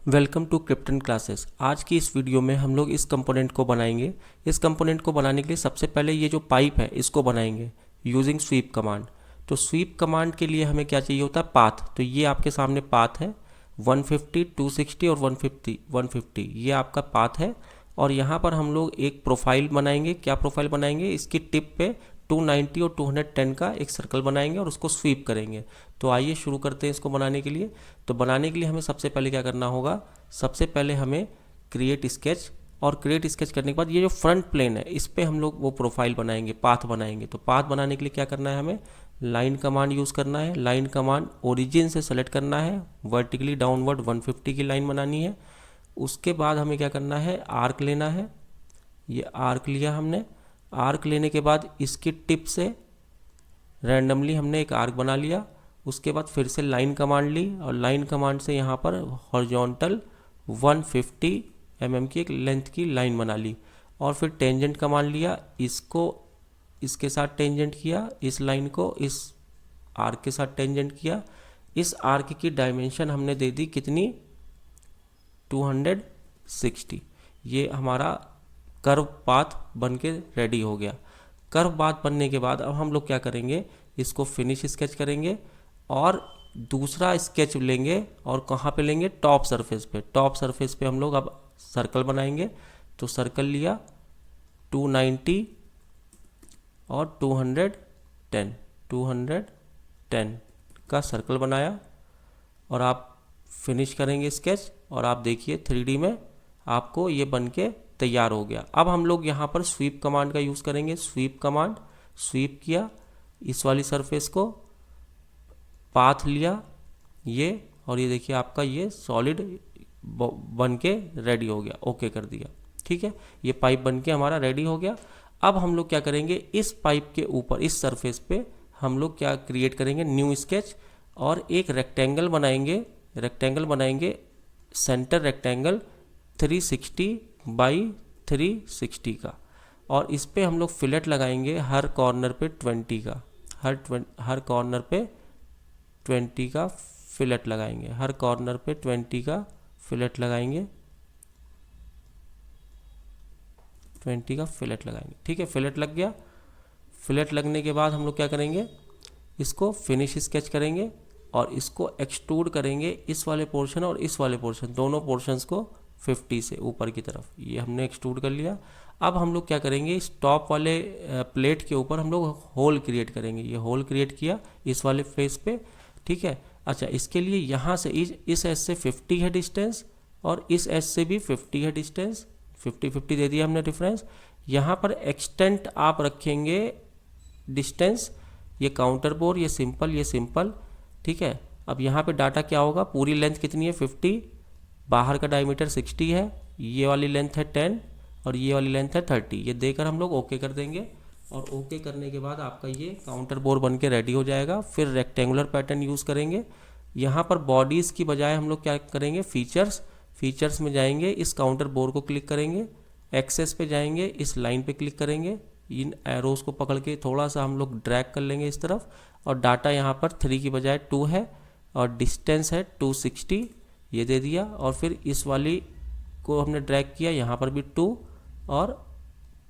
Welcome to krypton classes. आज की इस वीडियो में हम लोग इस कंपोनेंट को बनाएंगे। इस कंपोनेंट को बनाने के लिए सबसे पहले ये जो पाइप है इसको बनाएंगे यूजिंग स्वीप कमांड। तो स्वीप कमांड के लिए हमें क्या चाहिए होता है, पाथ। तो ये आपके सामने पाथ है 150, 260 और 150 ये आपका पाथ है। और यहाँ पर हम लोग एक प्रोफाइल बनाएंगे। क्या प्रोफाइल बनाएंगे, इसकी टिप पे 290 और 210 का एक सर्कल बनाएंगे और उसको स्वीप करेंगे। तो आइए शुरू करते हैं इसको बनाने के लिए। तो बनाने के लिए हमें सबसे पहले क्या करना होगा, सबसे पहले हमें क्रिएट स्केच, और क्रिएट स्केच करने के बाद ये जो फ्रंट प्लेन है इस पर हम लोग वो प्रोफाइल बनाएंगे, पाथ बनाएंगे। तो पाथ बनाने के लिए क्या करना है, हमें लाइन कमांड यूज़ करना है। लाइन कमांड ओरिजिन से सेलेक्ट करना है, वर्टिकली डाउनवर्ड 150 की लाइन बनानी है। उसके बाद हमें क्या करना है, आर्क लेना है। ये आर्क लिया हमने। आर्क लेने के बाद इसकी टिप से रैंडमली हमने एक आर्क बना लिया। उसके बाद फिर से लाइन कमांड ली और लाइन कमांड से यहाँ पर हॉरिजॉन्टल 150 mm की एक लेंथ की लाइन बना ली। और फिर टेंजेंट कमांड लिया, इसको इसके साथ टेंजेंट किया, इस लाइन को इस आर्क के साथ टेंजेंट किया। इस आर्क की डायमेंशन हमने दे दी कितनी, 260। ये हमारा कर्व पाथ बन के रेडी हो गया। कर्व पाथ बनने के बाद अब हम लोग क्या करेंगे, इसको फिनिश स्केच करेंगे और दूसरा स्केच लेंगे। और कहाँ पे लेंगे, टॉप सरफेस पे। टॉप सरफेस पे हम लोग अब सर्कल बनाएंगे। तो सर्कल लिया 290 और 210 का सर्कल बनाया। और आप फिनिश करेंगे स्केच और आप देखिए 3D में आपको ये बन के तैयार हो गया। अब हम लोग यहाँ पर स्वीप कमांड का यूज़ करेंगे। स्वीप कमांड, स्वीप किया इस वाली सरफेस को, पाथ लिया ये, और ये देखिए आपका ये सॉलिड बन के रेडी हो गया। ओके कर दिया, ठीक है। ये पाइप बन के हमारा रेडी हो गया। अब हम लोग क्या करेंगे, इस पाइप के ऊपर इस सरफेस पे हम लोग क्या क्रिएट करेंगे, न्यू स्केच, और एक रेक्टेंगल बनाएंगे। रेक्टेंगल बनाएंगे, सेंटर रेक्टेंगल 360 बाई 360 का। और इस पे हम लोग फिलेट लगाएंगे हर कॉर्नर पे 20 का। हर कॉर्नर पे 20 का फिलेट लगाएंगे। हर कॉर्नर पे 20 का फिलेट लगाएंगे। 20 का फिलेट लगाएंगे, ठीक है। फिलेट लग गया। फिलेट लगने के बाद हम लोग क्या करेंगे, इसको फिनिश स्केच करेंगे और इसको एक्सट्रूड करेंगे, इस वाले पोर्शन और इस वाले पोर्शन, दोनों पोर्शंस को 50 से ऊपर की तरफ। ये हमने एक्सट्रूड कर लिया। अब हम लोग क्या करेंगे, इस टॉप वाले प्लेट के ऊपर हम लोग होल क्रिएट करेंगे। ये होल क्रिएट किया इस वाले फेस पे, ठीक है। अच्छा, इसके लिए यहाँ से इस एज से 50 है डिस्टेंस और इस एज से भी 50 है डिस्टेंस। 50-50 दे दिया हमने डिफरेंस। यहाँ पर एक्सटेंट आप रखेंगे डिस्टेंस, ये काउंटर बोर, ये सिंपल, ठीक है। अब यहाँ पे डाटा क्या होगा, पूरी लेंथ कितनी है 50, बाहर का डायमीटर 60 है, ये वाली लेंथ है 10 और ये वाली लेंथ है 30। ये देकर हम लोग ओके कर देंगे। और ओके करने के बाद आपका ये काउंटर बोर बन के रेडी हो जाएगा। फिर रेक्टेंगुलर पैटर्न यूज़ करेंगे। यहाँ पर बॉडीज़ की बजाय हम लोग क्या करेंगे, फीचर्स में जाएंगे, इस काउंटर बोर को क्लिक करेंगे, एक्सेस पे जाएंगे, इस लाइन पे क्लिक करेंगे, इन एरोज़ को पकड़ के थोड़ा सा हम लोग ड्रैग कर लेंगे इस तरफ। और डाटा यहाँ पर 3 की बजाय 2 है और डिस्टेंस है 260, ये दे दिया। और फिर इस वाली को हमने ड्रैग किया, यहाँ पर भी 2 और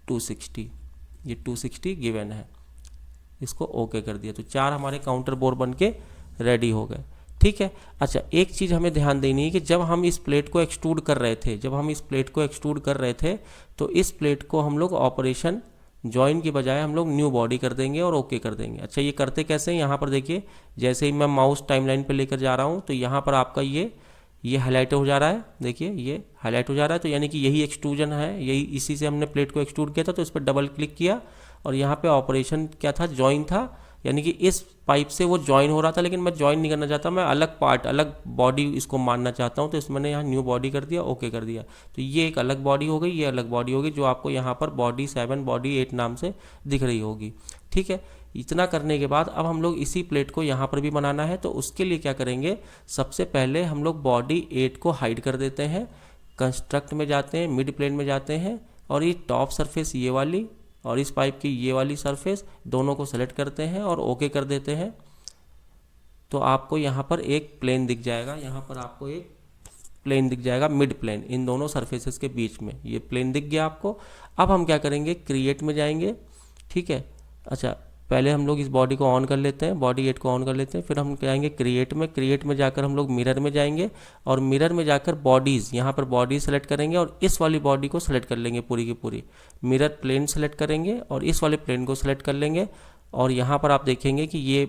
260, ये 260 गिवन है, इसको ओके कर दिया। तो 4 हमारे काउंटर बोर बन के रेडी हो गए, ठीक है। अच्छा, एक चीज़ हमें ध्यान देनी है कि जब हम इस प्लेट को एक्सट्रूड कर रहे थे, तो इस प्लेट को हम लोग ऑपरेशन जॉइन की बजाय हम लोग न्यू बॉडी कर देंगे और ओके कर देंगे। अच्छा, ये करते कैसे हैं, यहाँ पर देखिए, जैसे ही मैं माउस टाइमलाइन पे लेकर जा रहा हूँ तो यहाँ पर आपका ये हाईलाइट हो जा रहा है। देखिए ये हाईलाइट हो जा रहा है, तो यानी कि यही एक्सट्रूजन है, यही इसी से हमने प्लेट को एक्सट्रूड किया था। तो इस पर डबल क्लिक किया और यहाँ पे ऑपरेशन क्या था, जॉइन था, यानी कि इस पाइप से वो जॉइन हो रहा था। लेकिन मैं जॉइन नहीं करना चाहता, मैं अलग पार्ट, अलग बॉडी इसको मानना चाहता हूँ। तो इसमें मैंने यहाँ न्यू बॉडी कर दिया, ओके कर दिया। तो ये एक अलग बॉडी हो गई, ये अलग बॉडी होगी, जो आपको यहाँ पर बॉडी 7, बॉडी 8 नाम से दिख रही होगी, ठीक है। इतना करने के बाद अब हम लोग इसी प्लेट को यहाँ पर भी बनाना है। तो उसके लिए क्या करेंगे, सबसे पहले हम लोग बॉडी 8 को हाइड कर देते हैं, कंस्ट्रक्ट में जाते हैं, मिड प्लेन में जाते हैं, और ये टॉप सरफेस ये वाली और इस पाइप की ये वाली सरफेस, दोनों को सेलेक्ट करते हैं और ओके कर देते हैं। तो आपको यहाँ पर एक प्लेन दिख जाएगा, यहाँ पर आपको एक प्लेन दिख जाएगा, मिड प्लेन इन दोनों सरफेसेस के बीच में, ये प्लेन दिख गया आपको। अब हम क्या करेंगे, क्रिएट में जाएंगे, ठीक है। अच्छा, पहले हम लोग इस बॉडी को ऑन कर लेते हैं, बॉडी 8 को ऑन कर लेते हैं, फिर हम जाएंगे क्रिएट में, क्रिएट में जाकर हम लोग मिरर में जाएंगे और मिरर में जाकर बॉडीज़, यहाँ पर बॉडीज सेलेक्ट करेंगे और इस वाली बॉडी को सेलेक्ट कर लेंगे पूरी की पूरी। मिरर प्लेन सेलेक्ट करेंगे और इस वाले प्लेन को सेलेक्ट कर लेंगे और यहाँ पर आप देखेंगे कि ये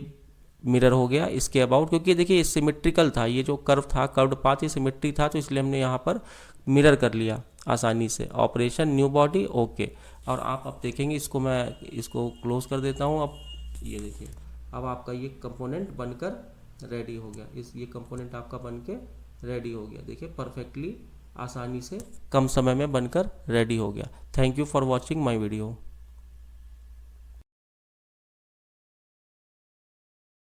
मिरर हो गया इसके अबाउट, क्योंकि देखिए ये सिमेट्रिकल था, ये जो कर्व था, कर्व्ड पाथ, ये सिमेट्री था, तो इसलिए हमने यहाँ पर मिरर कर लिया आसानी से। Operation new body, okay. और आप अब देखेंगे, इसको मैं इसको क्लोज कर देता हूँ। अब ये देखिए, अब आपका ये कंपोनेंट बनकर रेडी हो गया, ये कंपोनेंट आपका बन के रेडी हो गया। देखिए परफेक्टली आसानी से कम समय में बनकर रेडी हो गया। Thank you for watching my video.